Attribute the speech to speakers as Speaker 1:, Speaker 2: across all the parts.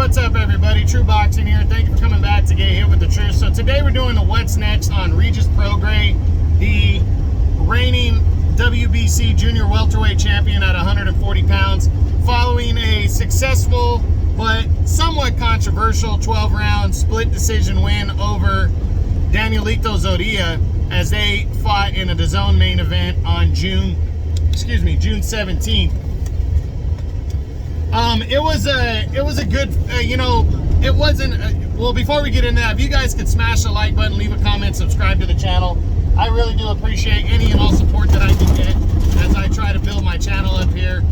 Speaker 1: What's up, everybody? True Boxing here. Thank you for coming back to get hit with the truth. So today we're doing the what's next on Regis Prograis, the reigning WBC Junior Welterweight Champion at 140 pounds, following a successful but somewhat controversial 12-round split decision win over Danielito Zorrilla as they fought in a DAZN main event on June 17th. It was a good, it wasn't, well, before we get into that, if you guys could smash the like button, leave a comment, subscribe to the channel. I really do appreciate any and all support that I can get as I try to build my channel up here.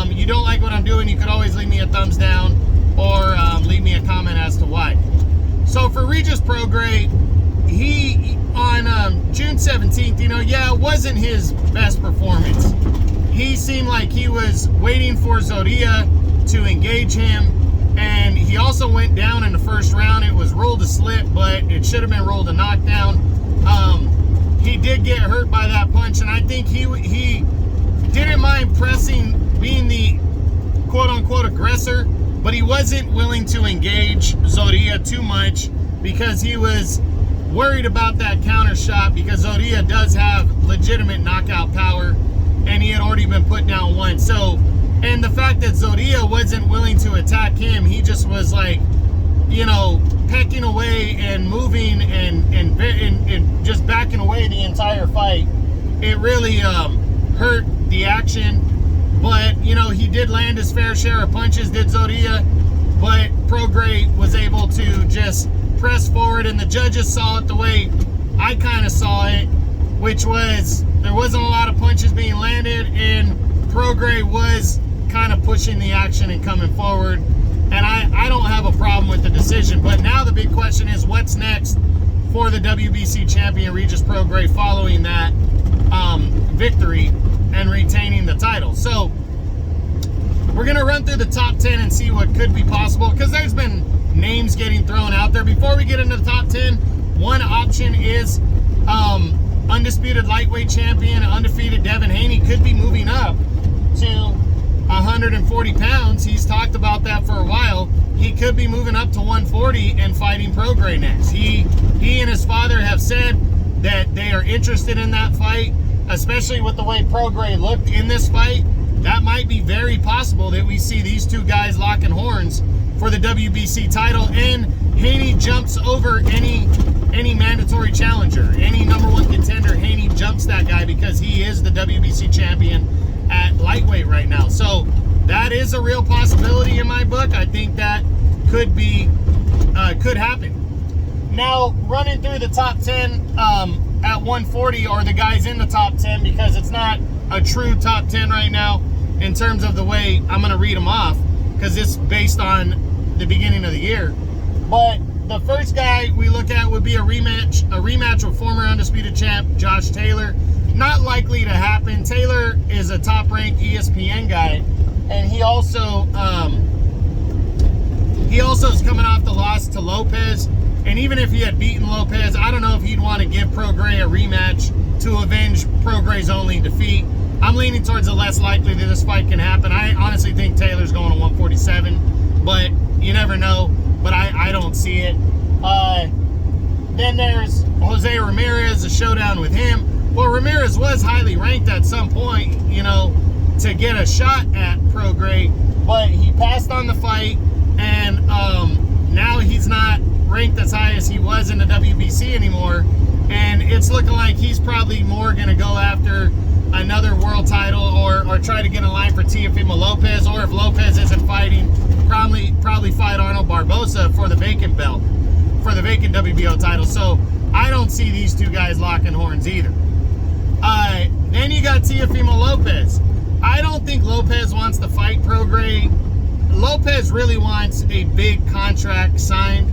Speaker 1: You don't like what I'm doing, you could always leave me a thumbs down or leave me a comment as to why. So for Regis Prograis, he, on June 17th, it wasn't his best performance. He seemed like he was waiting for Zorrilla to engage him, and he also went down in the first round. It was ruled a slip, but it should have been ruled a knockdown. He did get hurt by that punch, and I think he didn't mind pressing, being the quote-unquote aggressor, but he wasn't willing to engage Zorrilla too much because he was worried about that counter shot, because Zorrilla does have legitimate knockout power, and he had already been put down once. So, and the fact that Zorrilla wasn't willing to attack him, he just was like, pecking away and moving and just backing away the entire fight. It really hurt the action. But, he did land his fair share of punches, did Zorrilla, but Prograis was able to just press forward, and the judges saw it the way I kind of saw it, which was there wasn't a lot of punches being landed, and Prograis was kind of pushing the action and coming forward. And I don't have a problem with the decision. But now the big question is, what's next for the WBC champion Regis Prograis following that victory and retaining the title? So we're going to run through the top 10 and see what could be possible, because there's been names getting thrown out there. Before we get into the top 10, one option is undisputed lightweight champion, undefeated Devin Haney could be moving up to 140 pounds. He's talked about that for a while. He could be moving up to 140 and fighting Prograis next. He and his father have said that they are interested in that fight, especially with the way Prograis looked in this fight. That might be very possible that we see these two guys locking horns for the WBC title, and Haney jumps over any mandatory challenger, any #1 contender. Haney jumps that guy because he is the WBC champion at lightweight right now. So that is a real possibility in my book. I think that could be could happen. Now, running through the top 10 at 140, or the guys in the top 10, because it's not a true top 10 right now in terms of the way I'm going to read them off, because it's based on the beginning of the year. But the first guy we look at would be a rematch with former undisputed champ Josh Taylor. Not likely to happen. Taylor is a top-ranked ESPN guy, and he also is coming off the loss to Lopez. And even if he had beaten Lopez, I don't know if he'd want to give Prograis a rematch to avenge Prograis' only defeat. I'm leaning towards the less likely that this fight can happen. I honestly think Taylor's going to 147, but you never know. But I don't see it. Then there's Jose Ramirez, a showdown with him. Well, Ramirez was highly ranked at some point, to get a shot at Prograis, but he passed on the fight, and now he's not ranked as high as he was in the WBC anymore, and it's looking like he's probably more going to go after another world title, or try to get in line for Teofimo Lopez, or if Lopez isn't fighting, probably fight Arnold Barboza for the vacant belt, for the vacant WBO title. So I don't see these two guys locking horns either. Then you got Teofimo Lopez. I don't think Lopez wants to fight Prograis. Lopez really wants a big contract signed.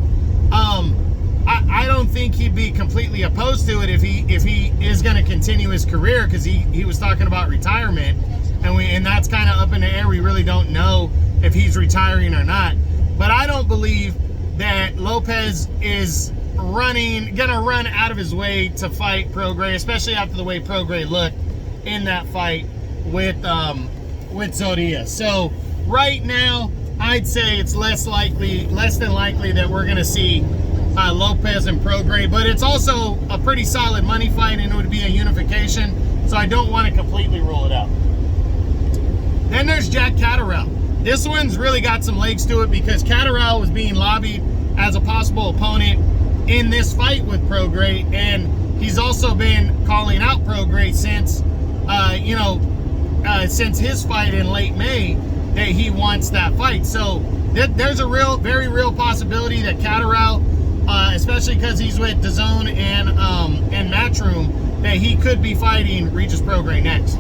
Speaker 1: I don't think he'd be completely opposed to it if he is going to continue his career, because he was talking about retirement, and that's kind of up in the air. We really don't know if he's retiring or not. But I don't believe that Lopez is gonna run out of his way to fight Prograis, especially after the way Prograis looked in that fight with Zorrilla. So right now, I'd say it's less than likely that we're going to see Lopez and Prograis, but it's also a pretty solid money fight, and it would be a unification, so I don't want to completely rule it out. Then there's Jack Catterall. This one's really got some legs to it because Catterall was being lobbied as a possible opponent in this fight with Prograis, and he's also been calling out Prograis since, since his fight in late May, that he wants that fight. So there's a very real possibility that Catterall, especially because he's with DAZN and Matchroom, that he could be fighting Regis Prograis next.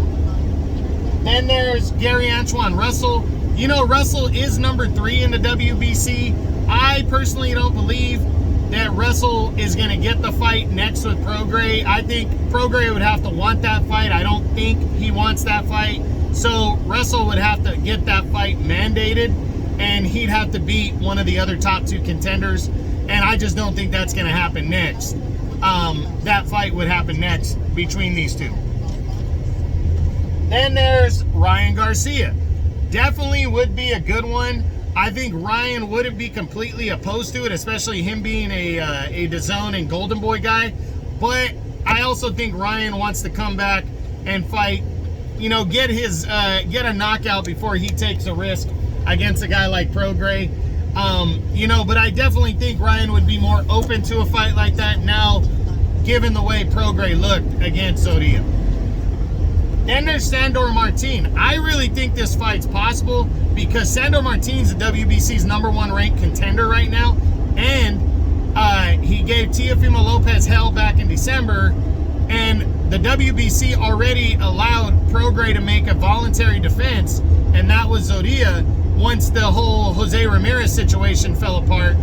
Speaker 1: Then there's Gary Antoine Russell. You know, Russell is number 3 in the WBC. I personally don't believe that Russell is going to get the fight next with Prograis. I think Prograis would have to want that fight. I don't think he wants that fight. So Russell would have to get that fight mandated, and he'd have to beat one of the other top 2 contenders. And I just don't think that's going to happen next. That fight would happen next between these two. Then there's Ryan Garcia. Definitely would be a good one. I think Ryan wouldn't be completely opposed to it, especially him being a DAZN and Golden Boy guy. But I also think Ryan wants to come back and fight, get a knockout before he takes a risk against a guy like Prograis. But I definitely think Ryan would be more open to a fight like that now, given the way Prograis looked against Zorrilla. Then there's Sandor Martin. I really think this fight's possible because Sandor Martin's the WBC's #1 ranked contender right now, and he gave Teofimo Lopez hell back in December, and the WBC already allowed Prograis to make a voluntary defense, and that was Zorrilla. Once the whole Jose Ramirez situation fell apart,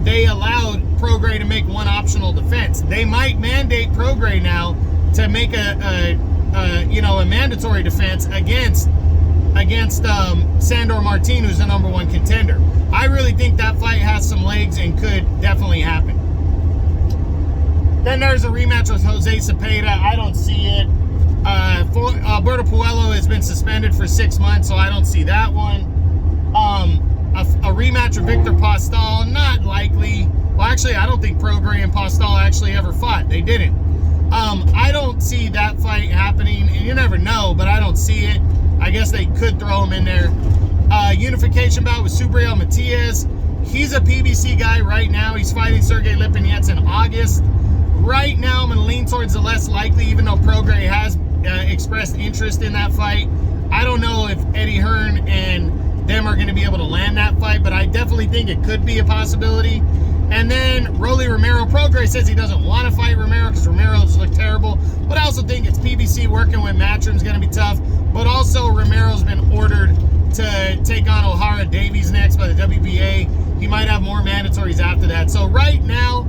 Speaker 1: they allowed Prograis to make one optional defense. They might mandate Prograis now to make a mandatory defense against Sandor Martin, who's the #1 contender. I really think that fight has some legs and could definitely happen. Then there's a rematch with Jose Cepeda. I don't see it. Alberto Puello has been suspended for 6 months, so I don't see that one. A rematch with Victor Postal, not likely. Well, actually, I don't think Prograis and Postal actually ever fought. They didn't. I don't see that fight happening, and you never know, but I don't see it. I guess they could throw him in there. Unification bout with Subriel Matias. He's a PBC guy right now. He's fighting Sergey Lipinets in August. Right now, I'm going to lean towards the less likely, even though Prograis has expressed interest in that fight. I don't know if Eddie Hearn and them are going to be able to land that fight, but I definitely think it could be a possibility. And then Rolly Romero. Prograis says he doesn't want to fight Romero because Romero's looked terrible. But I also think it's PBC working with Matchroom's going to be tough. But also Romero's been ordered to take on O'Hara Davies next by the WBA. He might have more mandatories after that. So right now,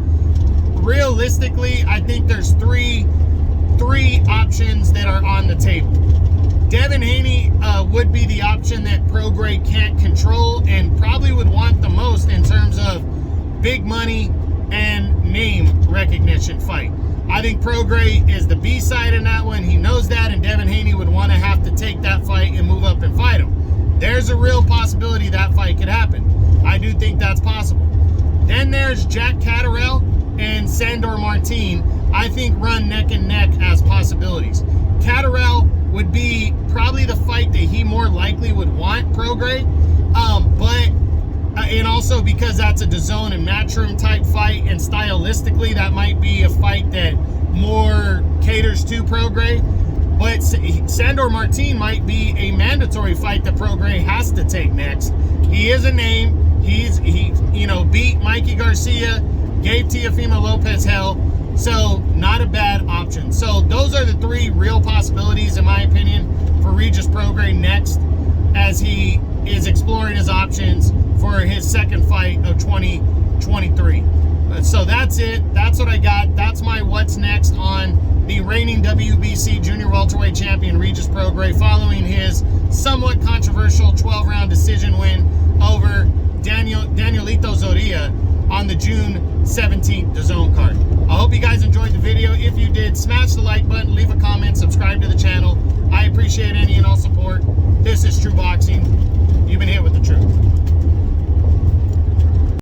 Speaker 1: realistically, I think there's three options that are on the table. Devin Haney would be the option that Prograis can't control and probably would want the most in terms of big money and name recognition fight. I think Prograis is the B-side in that one. He knows that, and Devin Haney would want to have to take that fight and move up and fight him. There's a real possibility that fight could happen. I do think that's possible. Then there's Jack Catterall and Sandor Martin. I think run neck and neck as possibilities. Catterall would be probably the fight that he more likely would want Prograis, and also because that's a DAZN and Matchroom type fight, and stylistically that might be a fight that more caters to Prograis. But Sandor Martin might be a mandatory fight that Prograis has to take next. He is a name. He beat Mikey Garcia, gave Teofimo Lopez hell. So not a bad option. So those are the three real possibilities, in my opinion, for Regis Prograis next, as he is exploring his options for his second fight of 2023. So that's it. That's what I got. That's my what's next on the reigning WBC Junior Welterweight Champion Regis Prograis, following his somewhat controversial 12-round decision win over Danielito Zorrilla on the June 17th DAZN card. I hope you guys enjoyed the video. If you did, smash the like button, leave a comment, subscribe to the channel. I appreciate any and all support. This is True Boxing.